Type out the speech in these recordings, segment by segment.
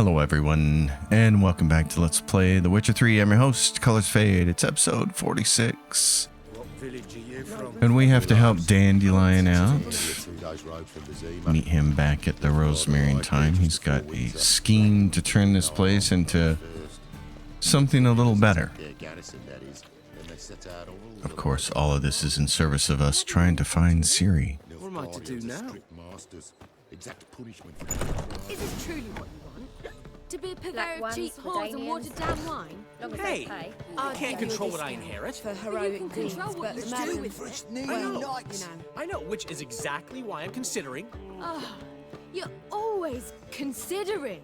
Hello everyone, and welcome back to Let's Play The Witcher 3. I'm your host, Colors Fade. It's episode 46. And we have to help Dandelion out. Meet him back at the Rosemary time. He's got a scheme to turn this place into something a little better. Of course, all of this is in service of us trying to find Ciri. What am I to do now? Is this truly what you want? To be a purveyor of cheap whores and watered down wine? Hey, I can't control what I inherit. For heroic deeds, but the madam... I know, which is exactly why I'm considering. Oh, you're always considering.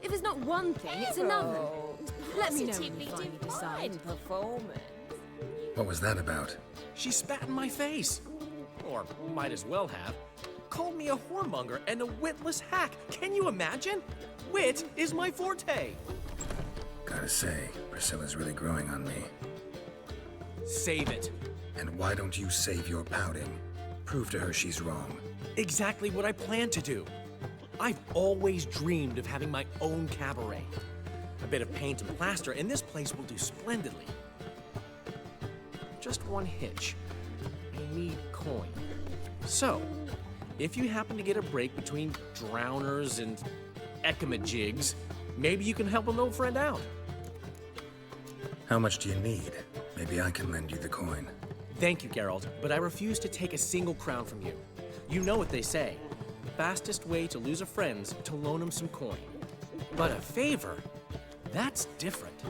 If it's not one thing, it's another. Let me know when you finally decide. What was that about? She spat in my face. Or might as well have. Called me a whoremonger and a witless hack. Can you imagine? Wit is my forte. Gotta say, Priscilla's really growing on me. Save it. And why don't you save your pouting? Prove to her she's wrong. Exactly what I plan to do. I've always dreamed of having my own cabaret. A bit of paint and plaster, and this place will do splendidly. Just one hitch. I need coin. So, if you happen to get a break between drowners and ekamajigs, maybe you can help an old friend out. How much do you need? Maybe I can lend you the coin. Thank you, Geralt, but I refuse to take a single crown from you. You know what they say. The fastest way to lose a friend's to loan him some coin. But a favor? That's different.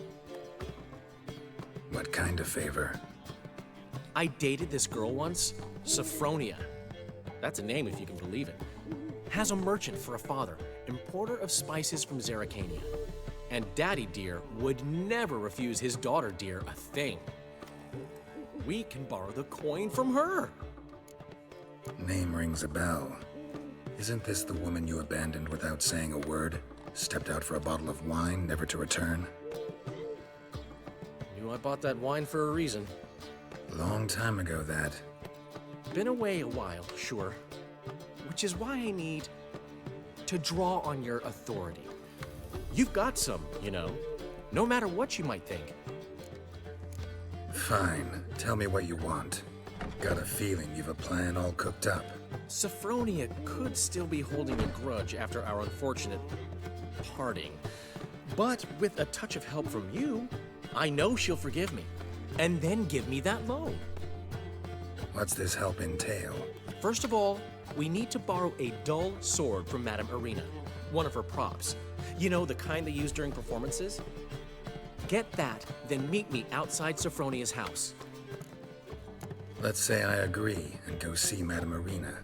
What kind of favor? I dated this girl once, Sophronia. That's a name if you can believe it. Has a merchant for a father, importer of spices from Zerrikania. And Daddy Dear would never refuse his daughter Dear a thing. We can borrow the coin from her. Name rings a bell. Isn't this the woman you abandoned without saying a word? Stepped out for a bottle of wine, never to return? Knew I bought that wine for a reason. Long time ago, that. Been away a while, sure. Which is why I need to draw on your authority. You've got some, you know, no matter what you might think. Fine. Tell me what you want. Got a feeling you've a plan all cooked up. Sophronia could still be holding a grudge after our unfortunate parting. But with a touch of help from you, I know she'll forgive me. And then give me that loan. What's this help entail? First of all, we need to borrow a dull sword from Madame Irina, one of her props. You know, the kind they use during performances? Get that, then meet me outside Sophronia's house. Let's say I agree and go see Madame Irina.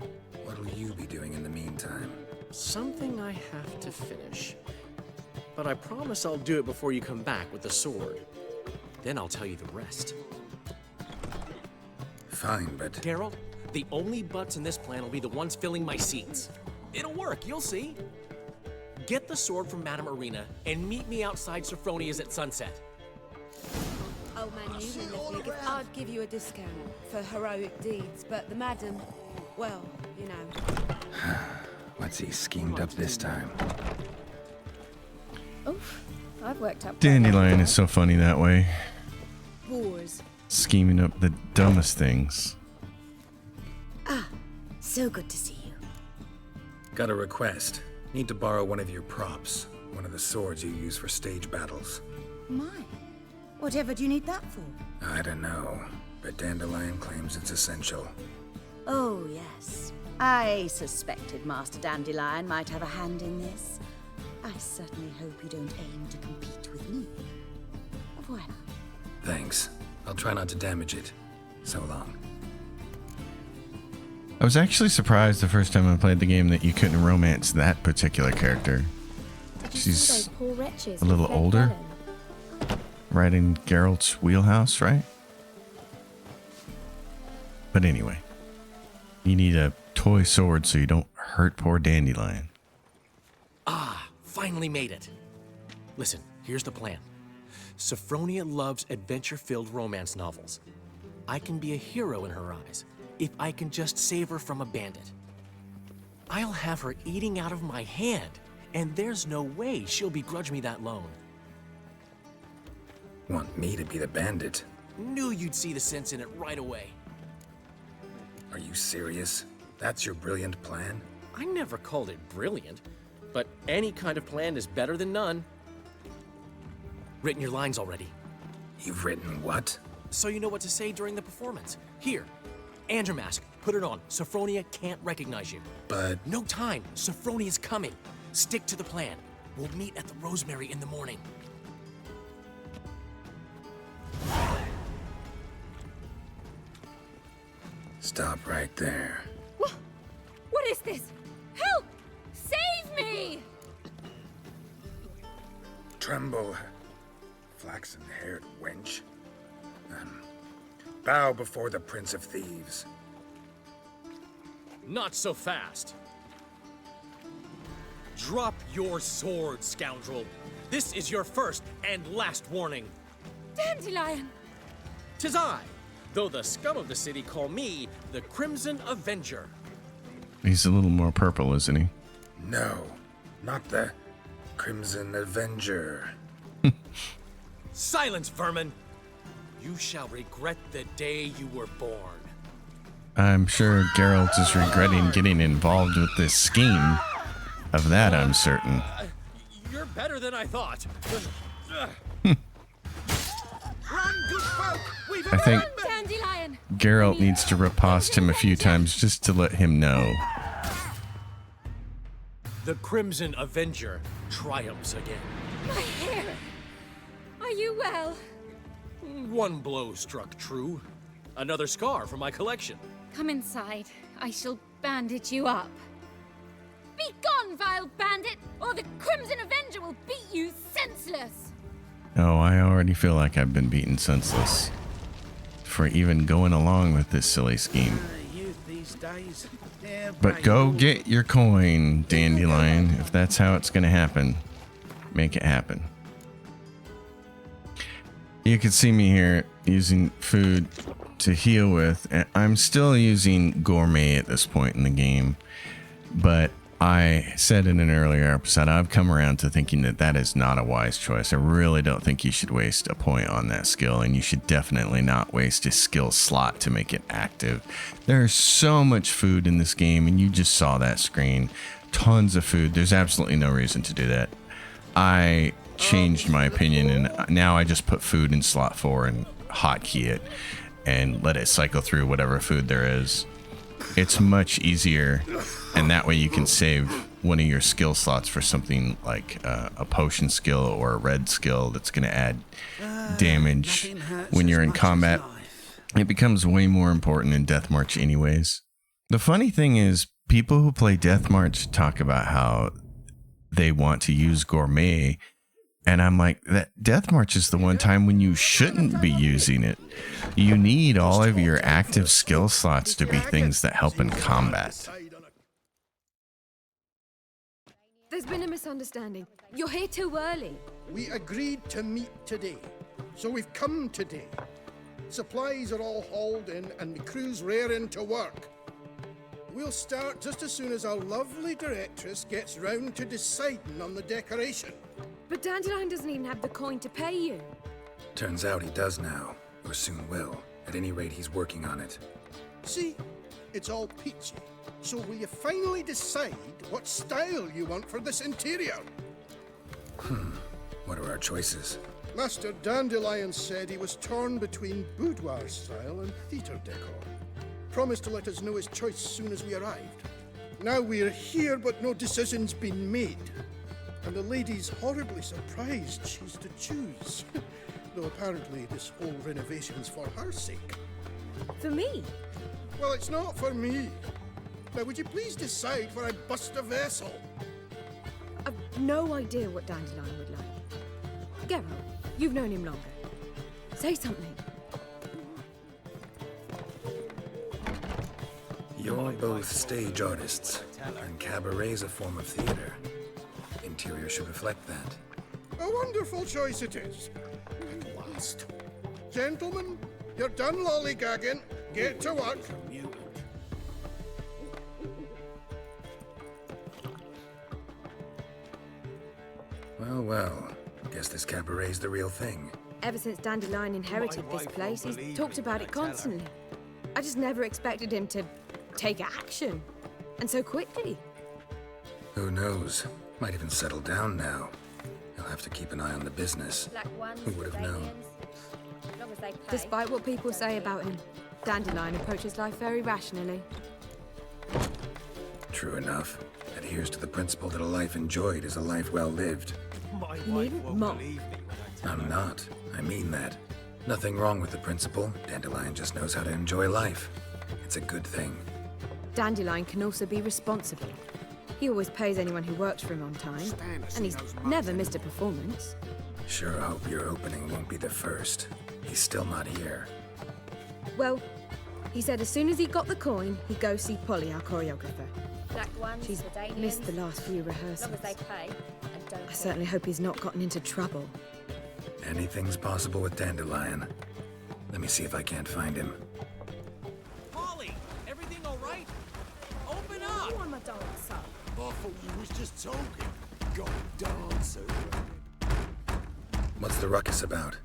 What'll you be doing in the meantime? Something I have to finish. But I promise I'll do it before you come back with the sword. Then I'll tell you the rest. Fine, but... Geralt, the only butts in this plan will be the ones filling my seats. It'll work, you'll see. Get the sword from Madame Irina and meet me outside Sophronia's at sunset. Old man, I'd give you a discount for heroic deeds, but the madam, well, you know. What's he schemed up this time? Oof, I've worked out. Dandelion is so funny that way. Whores. Scheming up the dumbest things. Ah, so good to see you. Got a request. Need to borrow one of your props. One of the swords you use for stage battles. My, whatever do you need that for? I don't know, but Dandelion claims it's essential. Oh, yes. I suspected Master Dandelion might have a hand in this. I certainly hope you don't aim to compete with me. Voilà. Thanks. I'll try not to damage it. So long. I was actually surprised the first time I played the game that you couldn't romance that particular character. She's a little older. Right in Geralt's wheelhouse, right? But anyway, you need a toy sword so you don't hurt poor Dandelion. Ah, finally made it. Listen, here's the plan. Sophronia loves adventure-filled romance novels. I can be a hero in her eyes if I can just save her from a bandit. I'll have her eating out of my hand, And there's no way she'll begrudge me that loan. Want me to be the bandit? Knew you'd see the sense in it right away. Are you serious? That's your brilliant plan? I never called it brilliant, but any kind of plan is better than none. Written your lines already, You've written what? so you know what to say during the performance. Here, and your mask. Put it on. Sophronia can't recognize you. But No time. Sophronia's coming. Stick to the plan. We'll meet at the Rosemary in the morning. stop right there. What is this? Help! Save me! Tremble, flaxen-haired wench. Bow before the Prince of Thieves. Not so fast. Drop your sword, scoundrel. This is your first and last warning. Dandelion! 'Tis I, though the scum of the city call me the Crimson Avenger. He's a little more purple, isn't he? No, not the Crimson Avenger. Silence, vermin! You shall regret the day you were born. I'm sure Geralt is regretting getting involved with this scheme. Of that, I'm certain. You're better than I thought. I think Dandelion! Geralt needs to riposte him a few times just to let him know. The Crimson Avenger triumphs again. My hair! Are you well? One blow struck true. Another scar from my collection. Come inside. I shall bandage you up. Be gone, vile bandit, or the Crimson Avenger will beat you senseless! Oh, I already feel like I've been beaten senseless for even going along with this silly scheme. But go get your coin, Dandelion. If that's how it's going to happen, make it happen. You can see me here using food to heal with. And I'm still using gourmet at this point in the game, but I said in an earlier episode, I've come around to thinking that that is not a wise choice. I really don't think you should waste a point on that skill, and you should definitely not waste a skill slot to make it active. There's so much food in this game, and you just saw that screen. Tons of food. There's absolutely no reason to do that. I changed my opinion, and now I just put food in slot 4 and hotkey it and let it cycle through whatever food there is. It's much easier, and that way you can save one of your skill slots for something like a potion skill or a red skill that's going to add damage when you're in combat. It becomes way more important in Death March anyways. The funny thing is, people who play Death March talk about how they want to use gourmet, and I'm like, that Death March is the one time when you shouldn't be using it. You need all of your active skill slots to be things that help in combat. There's been a misunderstanding. You're here too early. We agreed to meet today, so we've come today. Supplies are all hauled in and the crew's raring to work. We'll start just as soon as our lovely directress gets round to deciding on the decoration. But Dandelion doesn't even have the coin to pay you. Turns out he does now, or soon will. At any rate, he's working on it. See, it's all peachy. So will you finally decide what style you want for this interior? What are our choices? Master Dandelion said he was torn between boudoir style and theatre decor. Promised to let us know his choice as soon as we arrived. Now we're here, but no decision's been made. And the lady's horribly surprised she's to choose. Though apparently this whole renovation's for her sake. For me? Well, it's not for me. Now, would you please decide before I bust a vessel? I've no idea what Dandelion would like. Geralt, you've known him longer. Say something. You're both stage artists, and cabaret's a form of theater. Interior should reflect that. A wonderful choice it is. At last. Gentlemen, you're done lollygagging. Get to work. Oh well, guess this cabaret's the real thing. Ever since Dandelion inherited this place, he's talked about it constantly. I just never expected him to take action. And so quickly. Who knows? Might even settle down now. He'll have to keep an eye on the business. Who would have known? Despite what people say about him, Dandelion approaches life very rationally. True enough. Adheres to the principle that a life enjoyed is a life well lived. You needn't mock. I'm not. I mean that. Nothing wrong with the principle. Dandelion just knows how to enjoy life. It's a good thing. Dandelion can also be responsible. He always pays anyone who works for him on time, and he's never missed a performance. Sure hope your opening won't be the first. He's still not here. Well, he said as soon as he got the coin, he'd go see Polly, our choreographer. She's missed the last few rehearsals. I certainly hope he's not gotten into trouble. Anything's possible with Dandelion. Let me see if I can't find him. Polly, everything all right? Open up! I'm a dancer. I thought you was just talking. Got a dancer. What's the ruckus about?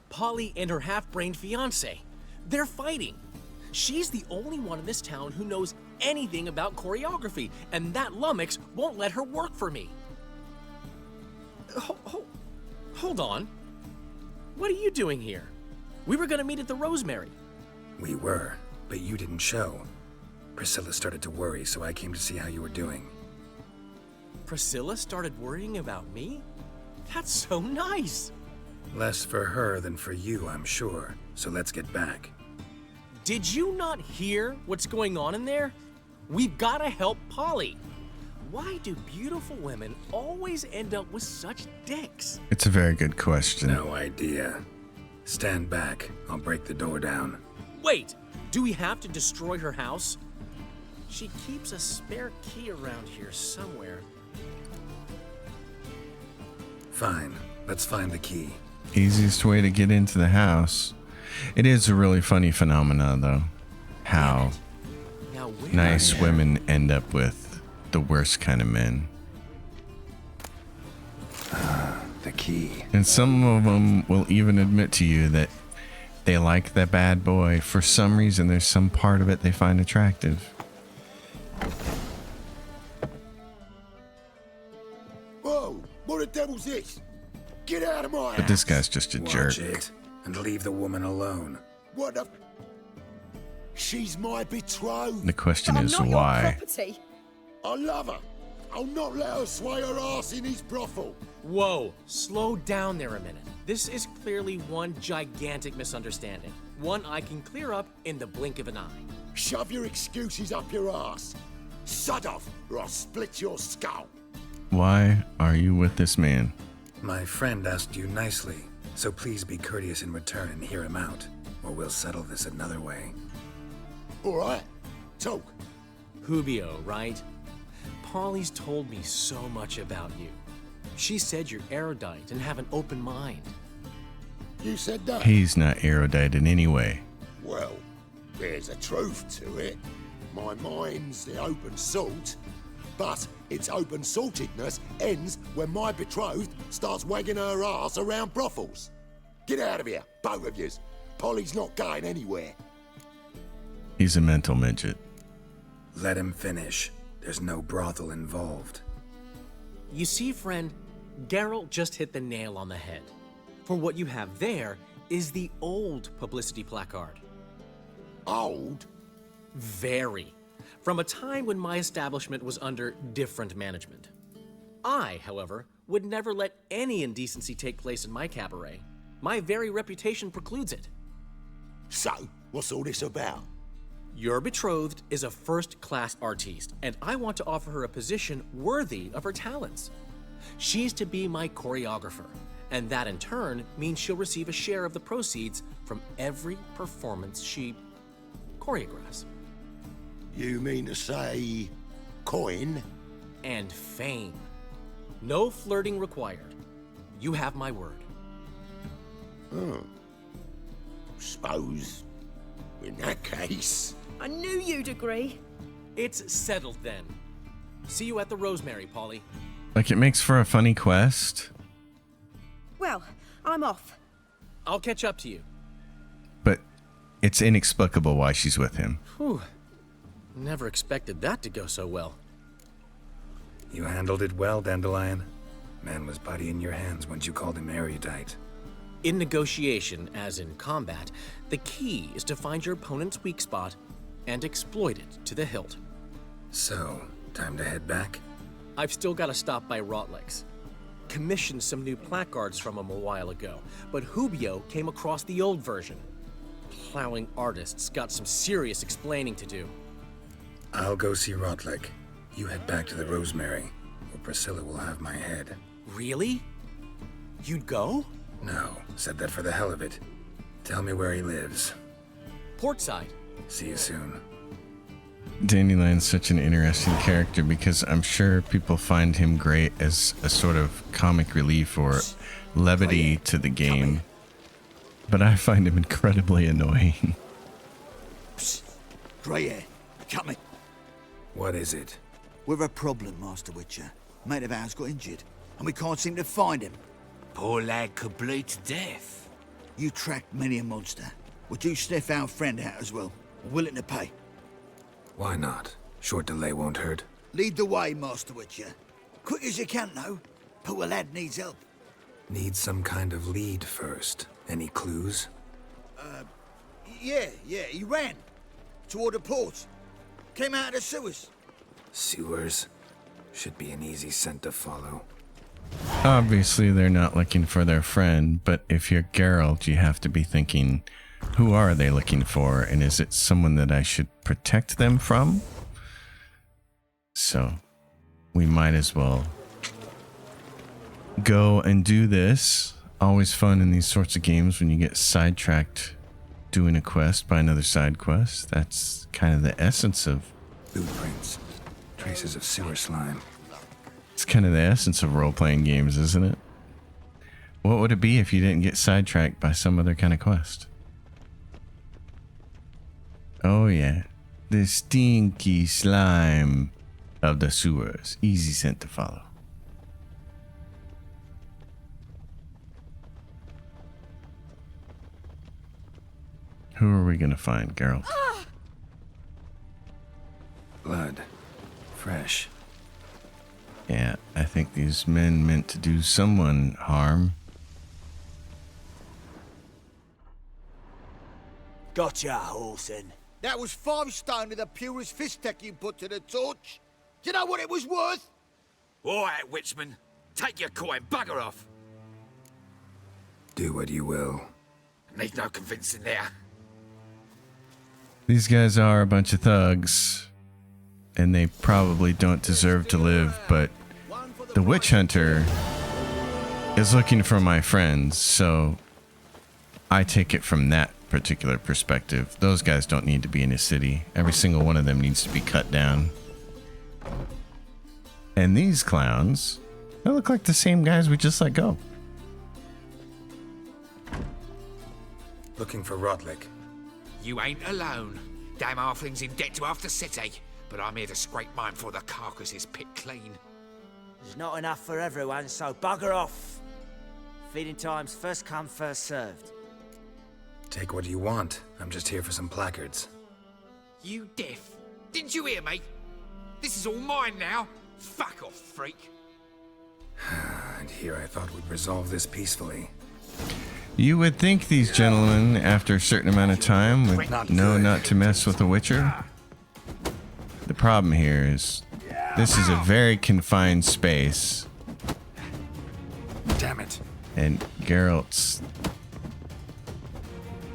Polly and her half-brained fiancé. They're fighting. She's the only one in this town who knows anything about choreography, and that lummox won't let her work for me. Hold on. What are you doing here? We were gonna meet at the Rosemary. We were, but you didn't show. Priscilla started to worry, so I came to see how you were doing. Priscilla started worrying about me? That's so nice. Less for her than for you, I'm sure. So let's get back. Did you not hear what's going on in there? We've gotta help Polly. Why do beautiful women always end up with such dicks? It's a very good question. No idea. Stand back. I'll break the door down. Wait, do we have to destroy her house? She keeps a spare key around here somewhere. Fine. Let's find the key. Easiest way to get into the house. It is a really funny phenomenon, though. How Now where nice women end up with the worst kind of men. The key. And some of them will even admit to you that they like the bad boy. For some reason, there's some part of it they find attractive. Whoa! What the devil's this? Get out of my house! But this guy's just a jerk. Watch it, and leave the woman alone. What the... She's my betrothed. The question I'm is not why. your property. I love her. I'll not let her sway her ass in his brothel. Whoa, slow down there a minute. This is clearly one gigantic misunderstanding. One I can clear up in the blink of an eye. Shove your excuses up your ass. Sod off, or I'll split your skull. Why are you with this man? My friend asked you nicely, so please be courteous in return and hear him out, or we'll settle this another way. All right, talk. Hubio, right? Polly's told me so much about you. She said you're erudite and have an open mind. You said that? He's not erudite in any way. Well, there's a truth to it. My mind's the open salt, but its open saltedness ends when my betrothed starts wagging her ass around brothels. Get out of here, both of yous. Polly's not going anywhere. He's a mental midget. Let him finish. There's no brothel involved. You see, friend, Geralt just hit the nail on the head. For what you have there is the old publicity placard. Old? Very. From a time when my establishment was under different management. I, however, would never let any indecency take place in my cabaret. My very reputation precludes it. So, what's all this about? Your betrothed is a first-class artiste, and I want to offer her a position worthy of her talents. She's to be my choreographer, and that in turn means she'll receive a share of the proceeds from every performance she choreographs. You mean to say... coin? And fame. No flirting required. You have my word. Suppose... in that case... I knew you'd agree. It's settled then. See you at the Rosemary, Polly. Like, it makes for a funny quest, Well, I'm off. I'll catch up to you. but it's inexplicable why she's with him. Whew. Never expected that to go so well. You handled it well, Dandelion. Man was body in your hands once you called him erudite. In negotiation, as in combat, the key is to find your opponent's weak spot and exploit it to the hilt. So, time to head back? I've still got to stop by Rotlegs. Commissioned some new placards from him a while ago, but Hubio came across the old version. Plowing artists got some serious explaining to do. I'll go see Rotleg. You head back to the Rosemary, where Priscilla will have my head. Really? You'd go? No, said that for the hell of it. Tell me where he lives. Portside. See you soon. Dandelion's such an interesting character because I'm sure people find him great as a sort of comic relief or levity to the game. But I find him incredibly annoying. Grey hair, come in. What is it? We've a problem, Master Witcher. Mate of ours got injured, and we can't seem to find him. Poor lad could bleed to death. You tracked many a monster. Would you sniff our friend out as well? Willing to pay. Why not? Short delay won't hurt. Lead the way, Master Witcher. Quick as you can, though. Poor lad needs help. Need some kind of lead first. Any clues? Yeah, he ran. Toward the port. Came out of the sewers. Sewers? Should be an easy scent to follow. Obviously, they're not looking for their friend, but if you're Geralt, you have to be thinking, who are they looking for, and is it someone that I should protect them from? So, we might as well go and do this. Always fun in these sorts of games when you get sidetracked doing a quest by another side quest. That's kind of the essence of... Blueprints. Traces of sewer slime. It's kind of the essence of role-playing games, isn't it? What would it be if you didn't get sidetracked by some other kind of quest? Oh yeah, the stinky slime of the sewers. Easy scent to follow. Who are we gonna find, Geralt? Blood. Fresh. Yeah, I think these men meant to do someone harm. Gotcha, Horson. That was 5 stone of the purest fistek you put to the torch. Do you know what it was worth? All right, Witchman. Take your coin, bugger off. Do what you will. Need no convincing there. These guys are a bunch of thugs, and they probably don't deserve to live, but the witch hunter is looking for my friends, so I take it from that particular perspective. Those guys don't need to be in a city. Every single one of them needs to be cut down. And these clowns, they look like the same guys we just let go. Looking for Rotleg. You ain't alone. Damn halfling's in debt to half the city. But I'm here to scrape mine before the carcass is picked clean. There's not enough for everyone, so bugger off. Feeding time's first come, first served. Take what you want. I'm just here for some placards. You deaf? Didn't you hear me? This is all mine now. Fuck off, freak. And here I thought we'd resolve this peacefully. You would think these gentlemen, after a certain amount of time, would know not to mess with a witcher. The problem here is this is a very confined space. Damn it. And Geralt's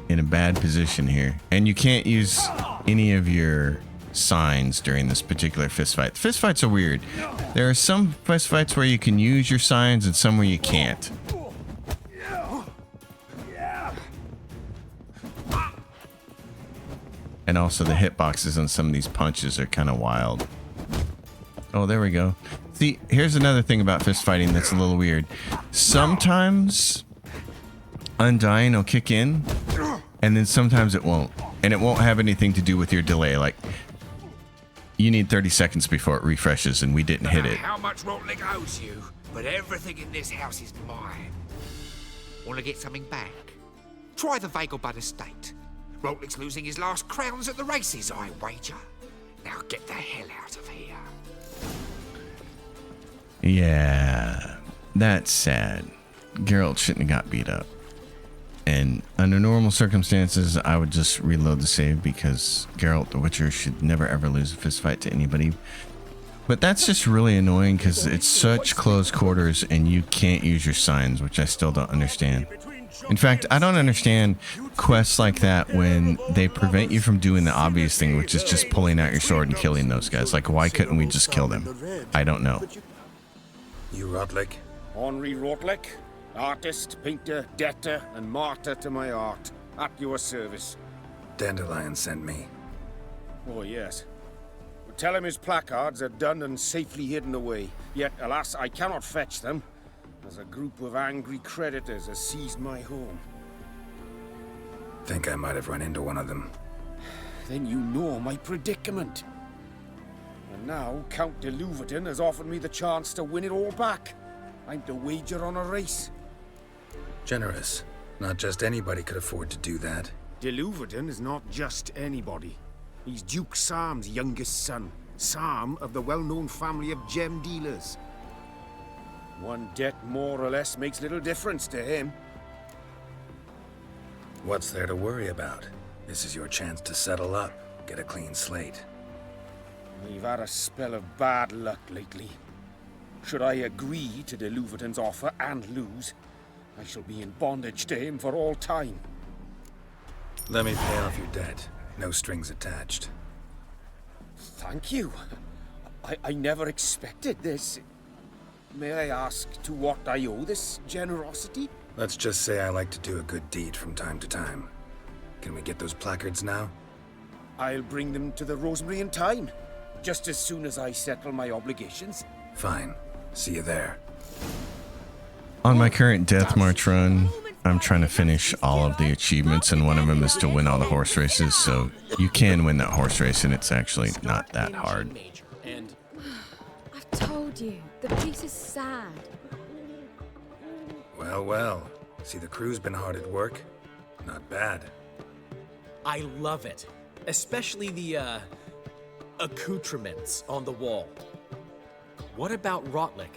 in a bad position here. And you can't use any of your signs during this particular fistfight. Fistfights are weird. There are some fistfights where you can use your signs and some where you can't. And also the hitboxes on some of these punches are kind of wild. Oh, there we go. See, here's another thing about fist fighting that's a little weird. Sometimes Undying will kick in, and then sometimes it won't. And it won't have anything to do with your delay. Like, you need 30 seconds before it refreshes, and we didn't hit it. How much Rotlick owes you, but everything in this house is mine. Want to get something back? Try the Vagelbud estate. Rotlick's losing his last crowns at the races, I wager. Now get the hell out of here. Yeah, that's sad. Geralt shouldn't have got beat up. And under normal circumstances, I would just reload the save because Geralt the Witcher should never ever lose a fist fight to anybody. But that's just really annoying because it's such close quarters and you can't use your signs, which I still don't understand. In fact, I don't understand quests like that when they prevent you from doing the obvious thing, which is just pulling out your sword and killing those guys. Like, why couldn't we just kill them? I don't know. You Rotlick? Henri Rotlick, artist, painter, debtor, and martyr to my art, at your service. Dandelion sent me. Oh, yes. But tell him his placards are done and safely hidden away. Yet, alas, I cannot fetch them, as a group of angry creditors has seized my home. Think I might have run into one of them. Then you know my predicament. And now, Count de Louverton has offered me the chance to win it all back. I'm to wager on a race. Generous. Not just anybody could afford to do that. De Louverton is not just anybody. He's Duke Sam's youngest son. Sam of the well-known family of gem dealers. One debt more or less makes little difference to him. What's there to worry about? This is your chance to settle up, get a clean slate. We've had a spell of bad luck lately. Should I agree to de Louverton's offer and lose, I shall be in bondage to him for all time. Let me pay off your debt. No strings attached. Thank you. I never expected this. May I ask to what I owe this generosity? Let's just say I like to do a good deed from time to time. Can we get those placards now? I'll bring them to the Rosemary in time, just as soon as I settle my obligations. Fine. See you there. On my current Death March run, I'm trying to finish all of the achievements, and one of them is to win all the horse races, so you can win that horse race, and it's actually not that hard. I've told you, the piece is sad. Well, well. See, the crew's been hard at work. Not bad. I love it. Especially the, accoutrements on the wall. What about Rotlick?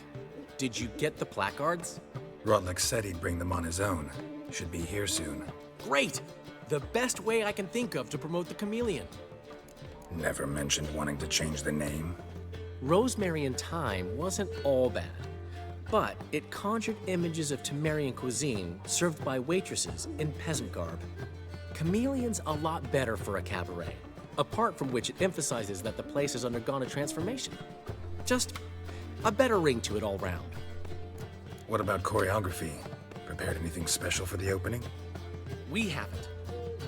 Did you get the placards? Rotlick said he'd bring them on his own. Should be here soon. Great! The best way I can think of to promote the chameleon. Never mentioned wanting to change the name. Rosemary in Time wasn't all bad, but it conjured images of Temerian cuisine served by waitresses in peasant garb. Chameleon's a lot better for a cabaret, apart from which it emphasizes that the place has undergone a transformation. Just a better ring to it all round. What about choreography? Prepared anything special for the opening? We haven't.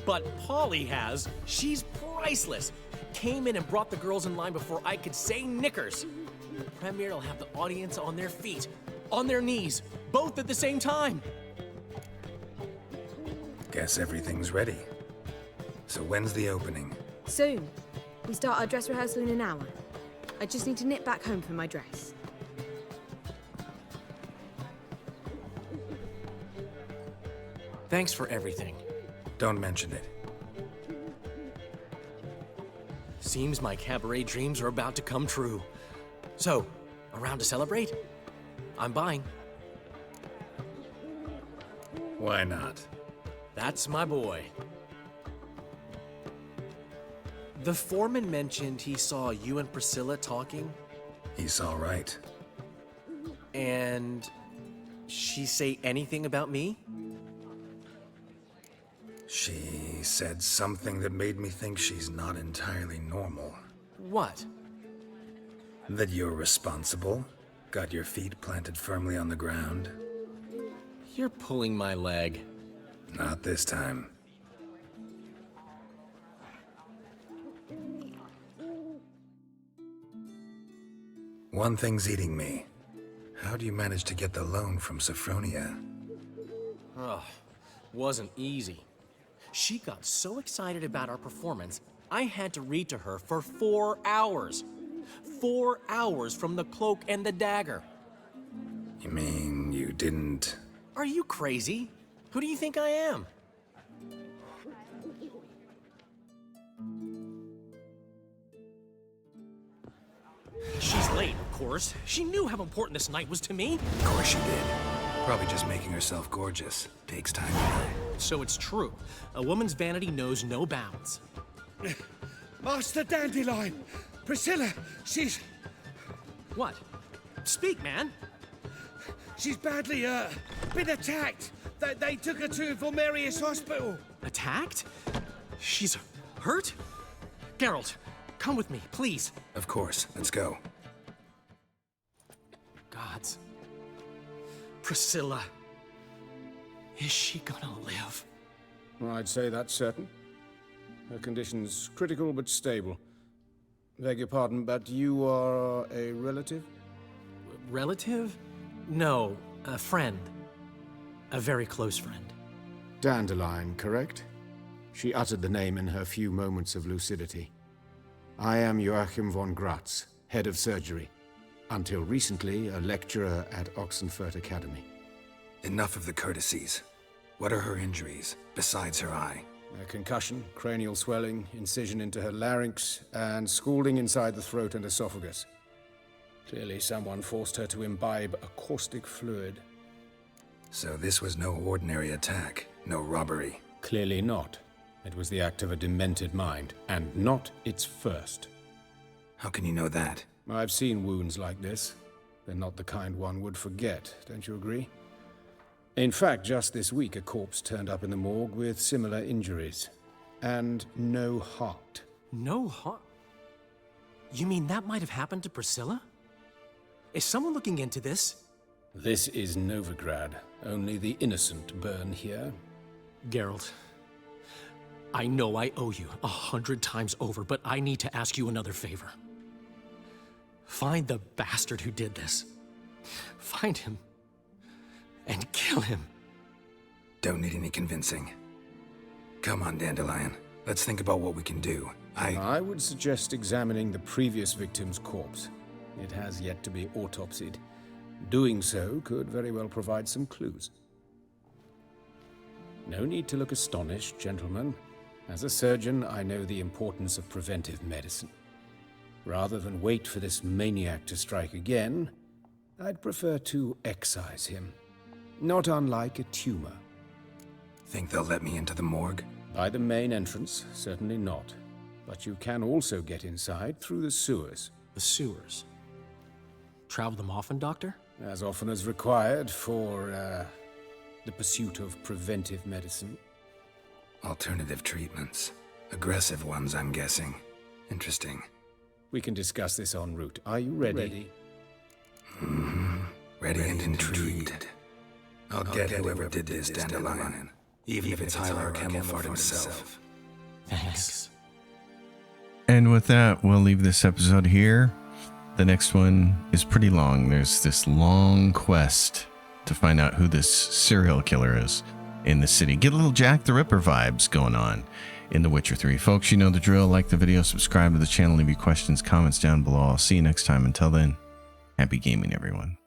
But Polly has. She's priceless. Came in and brought the girls in line before I could say knickers. The premiere will have the audience on their feet, on their knees, both at the same time. Guess everything's ready. So when's the opening? Soon. We start our dress rehearsal in an hour. I just need to nip back home for my dress. Thanks for everything. Don't mention it. Seems my cabaret dreams are about to come true. So, around to celebrate? I'm buying. Why not? That's my boy. The foreman mentioned he saw you and Priscilla talking. He saw right. And she say anything about me? She said something that made me think she's not entirely normal. What? That you're responsible, got your feet planted firmly on the ground. You're pulling my leg. Not this time. One thing's eating me. How do you manage to get the loan from Sophronia? Ugh, wasn't easy. She got so excited about our performance, I had to read to her for 4 hours. 4 hours from the cloak and the dagger. You mean you didn't... Are you crazy? Who do you think I am? She's late, of course. She knew how important this night was to me. Of course she did. Probably just making herself gorgeous. Takes time to learn. So it's true. A woman's vanity knows no bounds. Master Dandelion! Priscilla, she's... What? Speak, man. She's badly, been attacked. They took her to Vulmerius Hospital. Attacked? She's hurt? Geralt, come with me, please. Of course. Let's go. Gods. Priscilla. Is she gonna live? I'd say that's certain. Her condition's critical but stable. Beg your pardon, but you are a relative? Relative? No, a friend. A very close friend. Dandelion, correct? She uttered the name in her few moments of lucidity. I am Joachim von Gratz, head of surgery. Until recently, a lecturer at Oxenfurt Academy. Enough of the courtesies. What are her injuries, besides her eye? A concussion, cranial swelling, incision into her larynx, and scalding inside the throat and esophagus. Clearly someone forced her to imbibe a caustic fluid. So this was no ordinary attack, no robbery. Clearly not. It was the act of a demented mind, and not its first. How can you know that? I've seen wounds like this. They're not the kind one would forget, don't you agree? In fact, just this week, a corpse turned up in the morgue with similar injuries. And no heart. No heart? You mean that might have happened to Priscilla? Is someone looking into this? This is Novigrad. Only the innocent burn here. Geralt, I know I owe you 100 times over, but I need to ask you another favor. Find the bastard who did this. Find him. And kill him. Don't need any convincing. Come on, Dandelion. Let's think about what we can do. I would suggest examining the previous victim's corpse. It has yet to be autopsied. Doing so could very well provide some clues. No need to look astonished, gentlemen. As a surgeon, I know the importance of preventive medicine. Rather than wait for this maniac to strike again, I'd prefer to excise him. Not unlike a tumor. Think they'll let me into the morgue? By the main entrance, certainly not. But you can also get inside through the sewers. The sewers? Travel them often, Doctor? As often as required for, the pursuit of preventive medicine. Alternative treatments. Aggressive ones, I'm guessing. Interesting. We can discuss this en route. Are you ready? Mm-hmm. Ready and intrigued. I'll get whoever did this, Dandelion. Even if it's Hylar Camelfart himself. Thanks. And with that, we'll leave this episode here. The next one is pretty long. There's this long quest to find out who this serial killer is in the city. Get a little Jack the Ripper vibes going on in The Witcher 3. Folks, you know the drill. Like the video, subscribe to the channel, leave your questions, comments down below. I'll see you next time. Until then, happy gaming, everyone.